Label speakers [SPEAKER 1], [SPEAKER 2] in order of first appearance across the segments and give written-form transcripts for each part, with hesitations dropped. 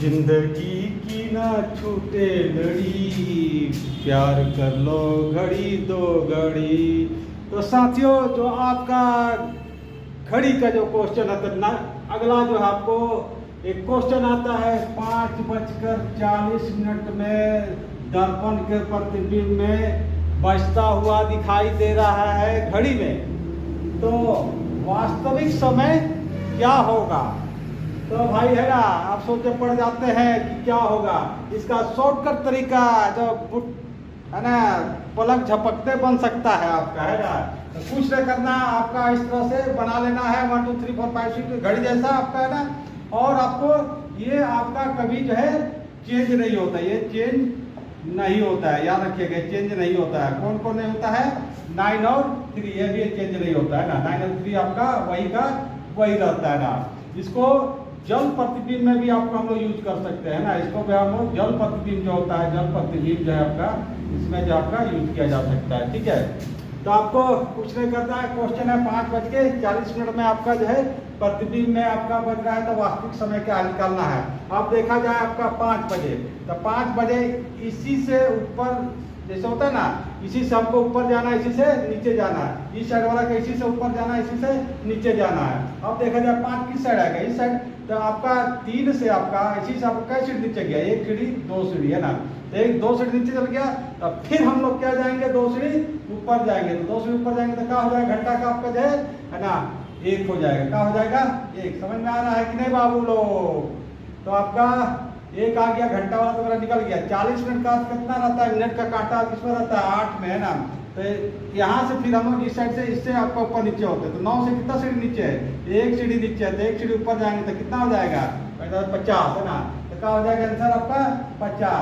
[SPEAKER 1] जिंदगी की ना छूटे लड़ी, प्यार कर लो घड़ी दो घड़ी। तो साथियों, जो आपका घड़ी का जो क्वेश्चन आता है ना, अगला जो आपको एक क्वेश्चन आता है 5:40 में दर्पण के प्रतिबिंब में बजता हुआ दिखाई दे रहा है घड़ी में, तो वास्तविक समय क्या होगा? तो भाई है ना, आप सोचे पड़ जाते हैं कि क्या होगा। इसका शॉर्टकट तरीका जो है ना, पलक झपकते बन सकता है आपका, है ना। तो कुछ नहीं करना, आपका इस तरह से बना लेना है 1 2 3 4 5 6 घड़ी जैसा आपका, है ना। और आपको ये आपका कभी जो है चेंज नहीं होता, ये चेंज नहीं होता है, याद रखिएगा, चेंज नहीं होता है। कौन कौन नहीं होता है? 9 और 3, ये भी चेंज नहीं होता है ना। 9 और 3 आपका वही का वही रहता है ना। इसको जल प्रतिबिंब में भी आपको हम लोग यूज कर सकते हैं ना। इसको भी हम लोग जल प्रतिबिंब जो होता है, जल प्रतिबिंब जो है आपका, इसमें जो आपका यूज किया जा सकता है, ठीक है। तो आपको कुछ नहीं करना है, क्वेश्चन है 5:40 में आपका जो है प्रतिबिंब में आपका बज रहा है, तो वास्तविक समय क्या निकालना है। अब देखा जाए आपका 5 बजे, तो 5 बजे इसी से ऊपर जैसे होता है ना, इसी से हमको ऊपर जाना है, इसी से नीचे जाना है। इस साइड वाला का इसी से ऊपर जाना है, इसी से नीचे जाना है। अब देखा जाए 5 किस साइड आएगा? इस साइड। तो आपका 3 से आपका इसी से आपका कई सीढ़ी नीचे गया? 1 सीढ़ी 2 सीढ़ी, है ना। तो 2 सीढ़ी नीचे चल गया, तब फिर हम लोग क्या जाएंगे? 2 सीढ़ी ऊपर जाएंगे। तो 2 सीढ़ी ऊपर जाएंगे तो क्या हो जाएगा? घंटा का आपका जो है ना 1 हो जाएगा। क्या हो जाएगा? 1। समझ में आ रहा है कि नहीं बाबू लोग? तो आपका 1 आ गया, घंटा वाला तो मेरा निकल गया। 40 मिनट का कितना रहता है? मिनट का कांटा किसमें रहता है? 8 में, है ना। तो यहाँ से फिर हम लोग इस साइड से इससे आपका ऊपर नीचे होते हैं। तो 9 से कितना सीढ़ी नीचे है? 1 सीढ़ी नीचे है। तो 1 सीढ़ी ऊपर जाएंगे तो कितना हो जाएगा? 50, है ना। तो क्या हो जाएगा आंसर आपका? 50।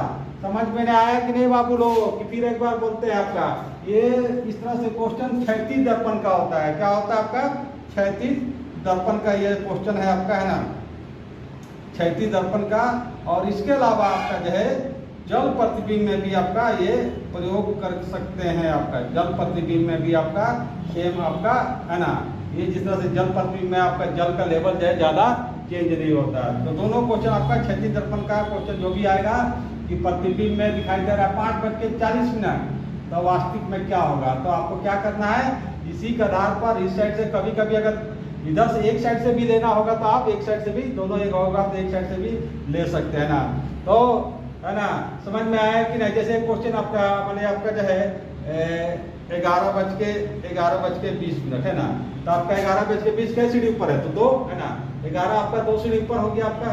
[SPEAKER 1] समझ में नहीं आया कि नहीं बाबू लोग? कि फिर एक बार बोलते हैं आपका ये इस तरह से क्वेश्चन क्षैतिज दर्पण का होता है। क्या होता है आपका? क्षैतिज दर्पण का ये क्वेश्चन है आपका, है ना, क्षैतिज दर्पण का। और इसके अलावा आपका जो है जल प्रतिबिंब में भी आपका ये प्रयोग कर सकते हैं। आपका जल प्रतिबिंब में भी आपका सेम आपका, है ना, ये जिस तरह से जल प्रतिबिंब में आपका जल का लेवल जो है ज्यादा चेंज नहीं होता। तो दोनों क्वेश्चन आपका क्षैतिज दर्पण का क्वेश्चन जो भी आएगा कि प्रतिबिंब में दिखाई दे रहा है 5:40, तो वास्तविक में क्या होगा? तो आपको क्या करना है, इसी के आधार पर इस साइड से कभी कभी अगर इधर से एक साइड से भी लेना होगा तो आप एक साइड से भी, दोनों एक होगा तो एक साइड से भी ले सकते हैं ना। तो है ना, समझ में आया कि नहीं? जैसे क्वेश्चन आपका मैंने आपका जो है 11:20 है ना। तो आपका 11:20 कई सीढ़ी ऊपर है? तो 2, है ना। 11 आपका 2 सीढ़ी ऊपर हो गया आपका।